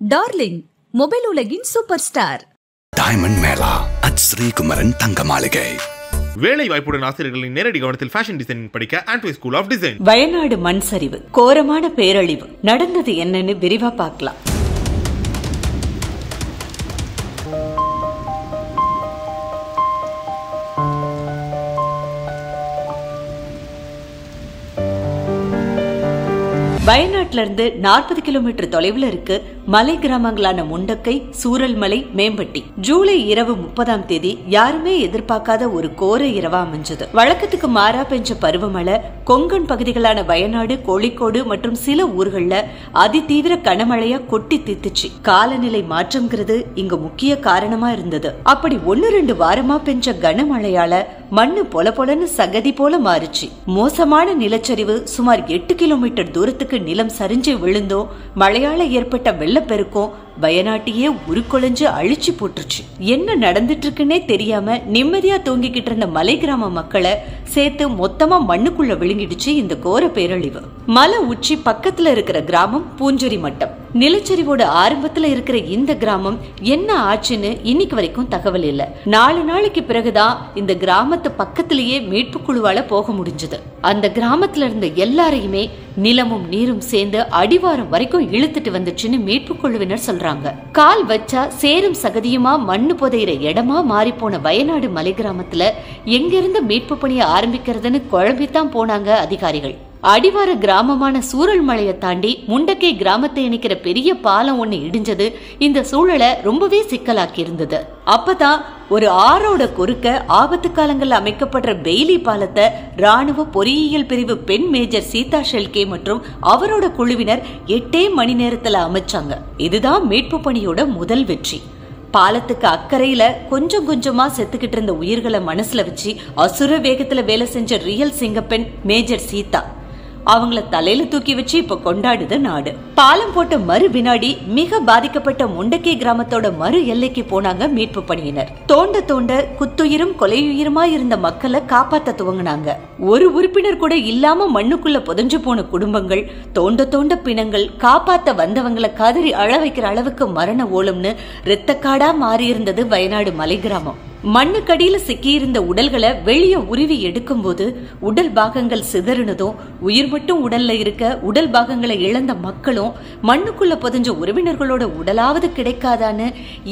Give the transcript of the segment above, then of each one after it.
Darling mobile உலகின் super star diamond Mela at Sri Kumaran தங்க மாளிகை. வேலை வாய்ப்புடன் ஆசிரியர்களின் நேரடி கவனத்தில் ஃபேஷன் டிசைனிங் படிக்க ஆண்ட்வே ஸ்கூல் ஆஃப் டிசைன். வயநாடு மண் சரிவு, கோரமான பேரழிவு நடந்தது என்னன்னு விரிவா பார்க்கலாம். வயநாட்டில இருந்து 40 கிலோமீட்டர் தொலைவில் இருக்கு மலை கிராமங்களான முண்டக்கை, சூரல்மலை, மேம்பட்டி. ஜூலை இரவு 30ஆம் தேதி யாருமே எதிர்பார்க்காத ஒரு கோர இரவா அமைஞ்சது. வழக்கத்துக்கு மாறா பெஞ்ச பருவமழை கொங்கன் பகுதிகளான வயநாடு, கோழிக்கோடு மற்றும் சில ஊர்கள்ல அதிதீவிர கனமழையா கொட்டி தீத்துச்சு. காலநிலை மாற்றம்ங்கிறது இங்க முக்கிய காரணமா இருந்தது. அப்படி 1-2 வாரமா பெஞ்ச கனமழையால மண்ணு பொல பொலன்னு சகதி போல மாறுச்சு. மோசமான நிலச்சரிவு, சுமார் 8 கிலோமீட்டர் தூரத்துக்கு நிலம் சரிஞ்சு விழுந்தோ மழையால ஏற்பட்ட வெள்ளப்பெருக்கும் வயநாட்டையே உருக்குலைஞ்சு அழிச்சு போட்டுருச்சு. என்ன நடந்துட்டு இருக்குன்னே தெரியாம நிம்மதியா தூங்கிக்கிட்டு இருந்த மலை கிராம மக்களை சேர்த்து மொத்தமா மண்ணுக்குள்ள விழுங்கிடுச்சு இந்த கோர பேரழிவு. மலை உச்சி பக்கத்துல இருக்கிற கிராமம் பூஞ்சரி மட்டம். நிலச்சரிவோட ஆரம்பத்துல இருக்கிற இந்த கிராமம் என்ன ஆச்சுன்னு இன்னைக்கு வரைக்கும் தகவல் இல்ல. 4 நாளைக்கு பிறகுதான் இந்த கிராமத்து பக்கத்திலேயே மீட்பு குழுவால போக முடிஞ்சது. அந்த கிராமத்துல இருந்த எல்லாரையுமே நிலமும் நீரும் சேர்ந்து அடிவாரம் வரைக்கும் இழுத்துட்டு வந்துச்சுன்னு மீட்பு குழுவினர் சொல்றாங்க. கால் வச்சா சேரும் சகதியுமா மண்ணு புதையிற இடமா மாறி போன வயநாடு மலை கிராமத்துல எங்கிருந்து மீட்பு பணியை ஆரம்பிக்கிறதுன்னு குழம்பித்தான் போனாங்க அதிகாரிகள். அடிவார கிராமமான சூரல்மலையை தாண்டி முண்டக்கை கிராமத்தை இணைக்கிற பெரிய பாலம் ஒண்ணு இடிஞ்சது இந்த சூழலை ரொம்பவே சிக்கலாக்கி இருந்தது. அப்பதான் ஒரு ஆறோட குறுக்க ஆபத்து காலங்கள்ல அமைக்கப்படுற பெய்லி பாலத்தை ராணுவ பொறியியல் பிரிவு பெண் மேஜர் சீதா ஷெல்கே மற்றும் அவரோட குழுவினர் 8 மணி நேரத்துல அமைச்சாங்க. இதுதான் மீட்பு பணியோட முதல் வெற்றி. பாலத்துக்கு அக்கறையில கொஞ்சம் கொஞ்சமா செத்துக்கிட்டு இருந்த உயிர்களை மனசுல வச்சு அசுர வேகத்துல வேலை செஞ்ச ரியல் சிங்கப்பெண் மேஜர் சீதா அவங்கள தலையில தூக்கி வச்சு இப்ப கொண்டாடுது நாடு. பாலம் போட்ட மறு வினாடி மிக பாதிக்கப்பட்ட முண்டக்கை கிராமத்தோட மறு எல்லைக்கு போனாங்க மீட்பு பணியினர். தோண்ட தோண்ட குத்துயிரும் கொலையுயிருமா இருந்த மக்களை காப்பாத்த துவங்கினாங்க. ஒரு உறுப்பினர் கூட இல்லாம மண்ணுக்குள்ள புதைஞ்சு போன குடும்பங்கள், தோண்ட தோண்ட பிணங்கள், காப்பாத்த வந்தவங்களை கதறி அழ வைக்கிற அளவுக்கு மரண ஓலம்னு இரத்தக்காடா மாறி இருந்தது வயநாடு மலை கிராமம். மண்ணுக்கடியில சிக்கியிருந்த உடல்களை வெளியே உருவி எடுக்கும் போது உடல் பாகங்கள் சிதறினதும், உயிர் மட்டும் உடல்ல இருக்க உடல் பாகங்களை இழந்த மக்களும் மண்ணுக்குள்ள புதைஞ்ச உறவினர்களோட உடலாவது கிடைக்காதான்னு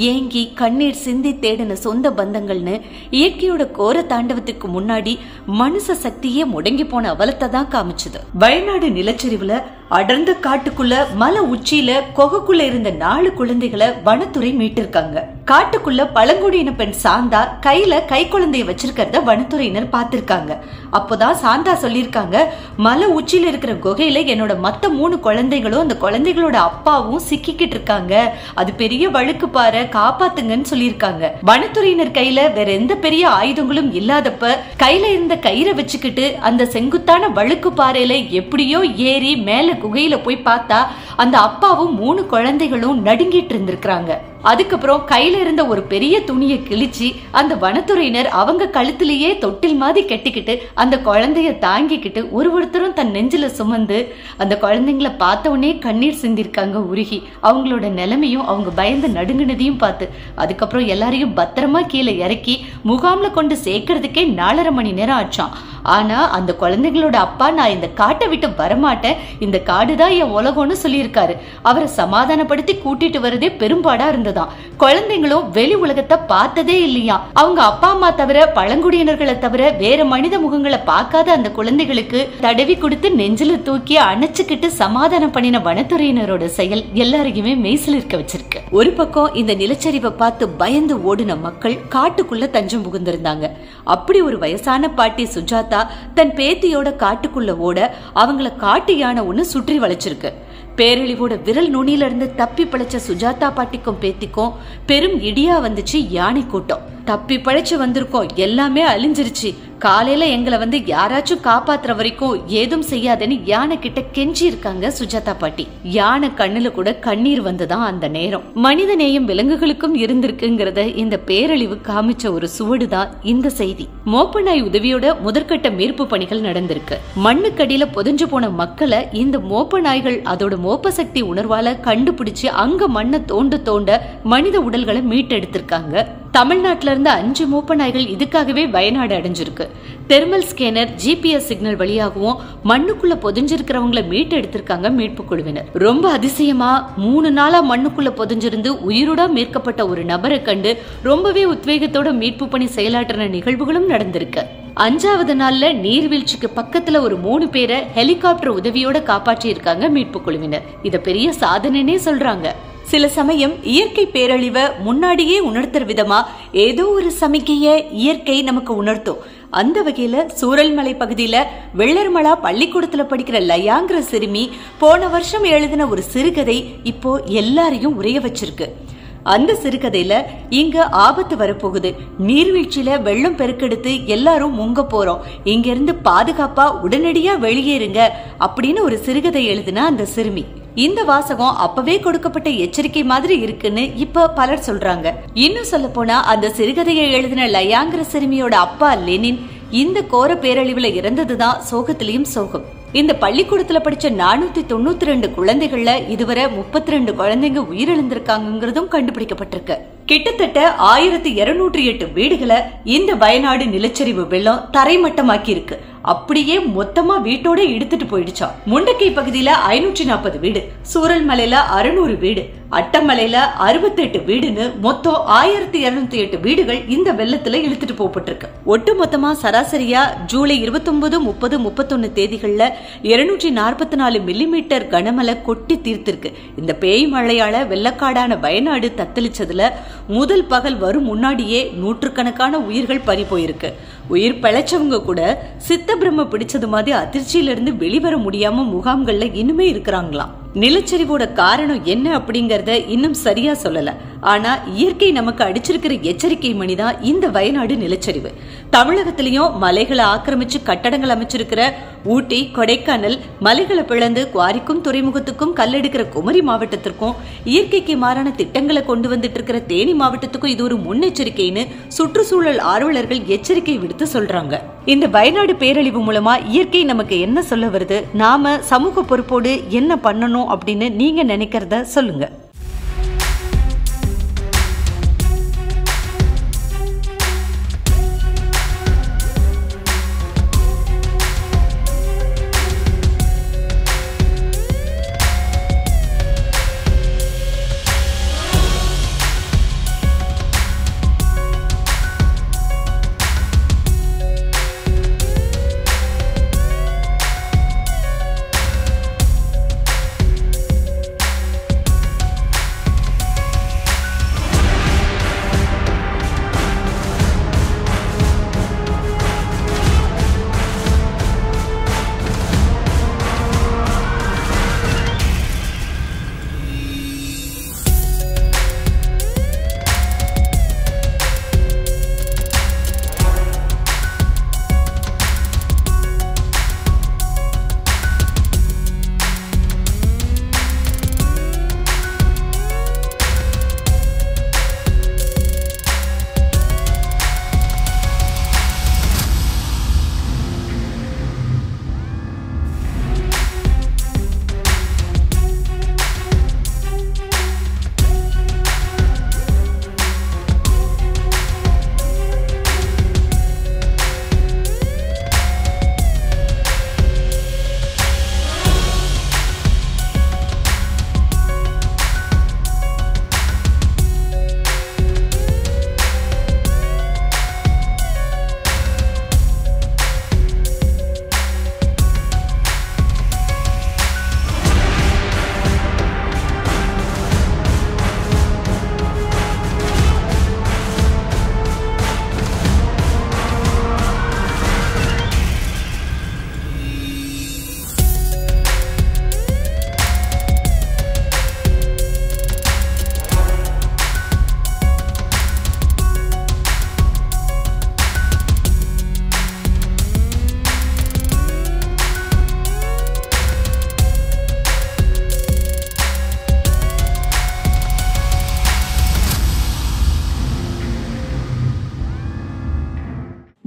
ஏங்கி கண்ணீர் சிந்தி தேடின சொந்த பந்தங்கள்னு இயற்கையோட கோர தாண்டவத்துக்கு முன்னாடி மனுஷ சக்தியே முடங்கி போன அவலத்தை தான் காமிச்சது. வயநாடு நிலச்சரிவுல அடர்ந்த காட்டுக்குள்ள மலை உச்சியில கொகைக்குள்ள இருந்த 4 குழந்தைகளை வனத்துறை மீட்டிருக்காங்க. காட்டுக்குள்ள பழங்குடியின பெண் சாந்தா கையில கை குழந்தைய வச்சிருக்கிறத வனத்துறையினர் பார்த்திருக்காங்க. அப்போதான் சாந்தா சொல்லிருக்காங்க, மலை உச்சியில இருக்கிற குகையில என்னோட மத்த 3 குழந்தைகளும் அந்த குழந்தைகளோட அப்பாவும் சிக்கிக்கிட்டு இருக்காங்க. அது பெரிய வழுக்கு பாறை, காப்பாத்துங்கன்னு சொல்லிருக்காங்க. வனத்துறையினர் கையில வேற எந்த பெரிய ஆயுதங்களும் இல்லாதப்ப கையில இருந்த கயிறை வச்சுக்கிட்டு அந்த செங்குத்தான வழுக்கு பாறையில எப்படியோ ஏறி மேல குகையில போய் பார்த்தா அந்த அப்பாவும் 3 குழந்தைகளும் நடுங்கிட்டு இருந்திருக்காங்க. அதுக்கப்புறம் கையில இருந்த ஒரு பெரிய துணியை கிழிச்சு அந்த வனத்துறையினர் அவங்க கழுத்திலேயே தொட்டில் மாதிரி கட்டிக்கிட்டு அந்த குழந்தைய தாங்கிக்கிட்டு ஒருத்தரும் தன் நெஞ்சில சுமந்து அந்த குழந்தைங்களை பார்த்த உடனே கண்ணீர் சிந்திருக்காங்க உருகி. அவங்களோட நிலைமையும் அவங்க பயந்து நடுங்கினதையும் பார்த்து அதுக்கப்புறம் எல்லாரையும் பத்திரமா கீழே இறக்கி முகாம்ல கொண்டு சேர்க்கறதுக்கே 4.5 மணி நேரம் ஆச்சான். ஆனா அந்த குழந்தைங்களோட அப்பா, நான் இந்த காட்டை விட்டு வரமாட்டேன், இந்த காடுதான் என் உலகம்னு சொல்லியிருக்காரு. அவரை சமாதானப்படுத்தி கூட்டிட்டு வரதே பெரும்பாடா இருந்ததான். குழந்தைங்களும் வெளி உலகத்தை பார்த்ததே இல்லையா. அவங்க அப்பா அம்மா தவிர, பழங்குடியினர்களை தவிர வேற மனித முகங்களை பார்க்காத அந்த குழந்தைகளுக்கு தடவி கொடுத்து நெஞ்சில தூக்கி அணைச்சுக்கிட்டு சமாதானம் பண்ணின வனத்துறையினரோட செயல் எல்லாரையுமே மெய்சில் இருக்க வச்சிருக்கு. ஒரு பக்கம் இந்த நிலச்சரிவை பார்த்து பயந்து ஓடின மக்கள் காட்டுக்குள்ள தஞ்சம் புகுந்திருந்தாங்க. அப்படி ஒரு வயசான பாட்டி சுஜாதா தன் பேத்தியோட காட்டுக்குள்ள ஓட அவங்கள காட்டு யானை ஒண்ணு சுற்றி வளைச்சிருக்கு. பேரழிவோட விரல் நுனியில இருந்து தப்பி பிழைச்ச சுஜாதா பாட்டிக்கும் பேத்திக்கும் பெரும் இடியா வந்துச்சு யானை கூட்டம். தப்பி பழைச்சு வந்திருக்கோம், எல்லாமே அழிஞ்சிருச்சு, காலையில எங்களை வந்து யாராச்சும் காப்பாத்துற வரைக்கும் ஏதும் செய்யாதுன்னு யானை கிட்ட கெஞ்சி இருக்காங்க சுஜாதா பாட்டி. யானை கண்ணுல கூட கண்ணீர் வந்துதான் அந்த நேரம். மனித நேயம் விலங்குகளுக்கும் இருந்திருக்குங்கிறத இந்த பேரழிவு காமிச்ச ஒரு சுவடுதான் இந்த செய்தி. மோப்ப நாய் உதவியோட முதற்கட்ட மீட்பு பணிகள் நடந்திருக்கு. மண்ணுக்கடியில புதைஞ்சு போன மக்களை இந்த மோப்ப நாய்கள் அதோட மோப்ப சக்தி உணர்வால கண்டுபிடிச்சு அங்க மண்ணை தோண்ட தோண்ட மனித உடல்களை மீட்டெடுத்திருக்காங்க. தமிழ்நாட்டில இருந்து 5 மோப்ப நாய்கள் இதுக்காகவே வயநாடு அடைஞ்சிருக்கு. தெர்மல் ஸ்கேனர், GPS சிக்னல் வழியாகவும் மண்ணுக்குள்ள புதைஞ்சிருக்கிறவங்களை மீட்டு எடுத்திருக்காங்க மீட்பு குழுவினர். ரொம்ப அதிசயமா 3 நாளா மண்ணுக்குள்ள புதைஞ்சிருந்து உயிரோட மீட்கப்பட்ட ஒரு நபரை கண்டு ரொம்பவே உத்வேகத்தோட மீட்பு பணி செயலாற்றின நிகழ்வுகளும் நடந்திருக்கு. 5வது நாள்ல நீர்வீழ்ச்சிக்கு பக்கத்துல ஒரு 3 பேரை ஹெலிகாப்டர் உதவியோட காப்பாற்றி இருக்காங்க மீட்பு குழுவினர். இத பெரிய சாதனைனே சொல்றாங்க. சில சமயம் இயற்கை பேரழிவை முன்னாடியே உணர்த்துற விதமா ஏதோ ஒரு சமிக்கைய இயற்கை நமக்கு உணர்த்தும். அந்த வகையில சூரல்மலை பகுதியில வெள்ளர்மலா பள்ளிக்கூடத்துல படிக்கிற லயாங்கிற சிறுமி போன வருஷம் எழுதின ஒரு சிறுகதை இப்போ எல்லாரையும் உரைய வச்சிருக்கு. அந்த சிறுகதையில இங்க ஆபத்து வரப்போகுது, நீர்வீழ்ச்சியில வெள்ளம் பெருக்கெடுத்து எல்லாரும் முங்க போறோம், இங்க இருந்து பாதுகாப்பா உடனடியா வெளியேறுங்க அப்படின்னு ஒரு சிறுகதை எழுதின அந்த சிறுமி. இந்த வாசகம் அப்பவே கொடுக்கப்பட்ட எச்சரிக்கை மாதிரி இருக்குன்னு இப்ப பலர் சொல்றாங்க. இன்னும் சொல்ல போனா அந்த சிறுகதையை எழுதின லயாங்கிற சிறுமியோட அப்பா லெனின் இந்த கோர பேரழிவுல இறந்ததுதான் சோகத்திலையும் சோகம். இந்த பள்ளிக்கூடத்துல படிச்ச 492 குழந்தைகள்ல இதுவரை 32 குழந்தைங்க உயிரிழந்திருக்காங்கிறதும் கண்டுபிடிக்கப்பட்டிருக்கு. கிட்டத்தட்ட 1208 வீடுகளை இந்த வயநாடு நிலச்சரிவு வெள்ளம் தரைமட்டமாக்கி இருக்கு. அப்படியே மொத்தமா வீட்டோட எடுத்துட்டு போயிடுச்சா. முண்டக்கை பகுதியில 540 வீடு, சூரல்மலையில 600 வீடு, அட்டமலையில 68 வீடுன்னு மொத்தம் 1208 வீடுகள் இந்த வெள்ளத்துல இழுத்துட்டு போகப்பட்டிருக்கு. ஒட்டு மொத்தமா சராசரியா ஜூலை 29, 30, 31 தேதிகள்ல 244 மில்லிமீட்டர் கனமழை கொட்டி தீர்த்திருக்கு. இந்த பேய் மழையால வெள்ளக்காடான வயநாடு தத்தளிச்சதுல முதல் பகல் வரும் முன்னாடியே நூற்றுக்கணக்கான உயிர்கள் பறி போயிருக்கு. உயிர் பிழைச்சவங்க கூட சித்த பிரம்ம பிடிச்சது மாதிரி அதிர்ச்சியில இருந்து வெளிவர முடியாம முகாம்கள்ல இன்னுமே இருக்கிறாங்களாம். நிலச்சரிவோட காரணம் என்ன அப்படிங்கறத இன்னும் சரியா சொல்லல. ஆனா இயற்கை நமக்கு அடிச்சிருக்கிற எச்சரிக்கை மணிதான் இந்த வயநாடு நிலச்சரிவு. தமிழகத்திலயும் மலைகளை ஆக்கிரமிச்சு கட்டடங்கள் அமைச்சிருக்கிற ஊட்டி, கொடைக்கானல், மலைகளை பிளந்து குவாரிக்கும் துறைமுகத்துக்கும் கல்லெடுக்கிற குமரி மாவட்டத்திற்கும் இயற்கைக்கு மாறான திட்டங்களை கொண்டு வந்துட்டு இருக்கிற தேனி மாவட்டத்துக்கும் இது ஒரு முன்னெச்சரிக்கைன்னு சுற்றுச்சூழல் ஆர்வலர்கள் எச்சரிக்கை விடுத்து சொல்றாங்க. இந்த வயநாடு பேரழிவு மூலமா இயற்கை நமக்கு என்ன சொல்ல வருது, நாம சமூக பொறுப்போடு என்ன பண்ணணும் அப்படின்னு நீங்க நினைக்கிறத சொல்லுங்க.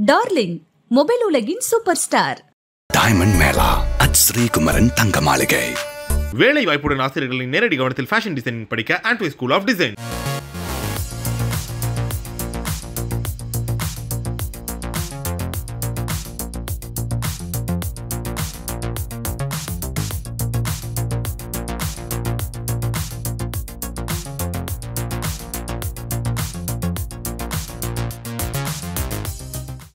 டார்லிங் மொபைல் உலகின் super star. Diamond Mela at Sri Kumaran தங்க மாளிகை. வேலை வாய்ப்புடன் ஆசிரியர்களின் நேரடி கவனத்தில் ஃபேஷன் டிசைனிங் படிக்க ஆண்ட்வே ஸ்கூல் ஆஃப் டிசைன்.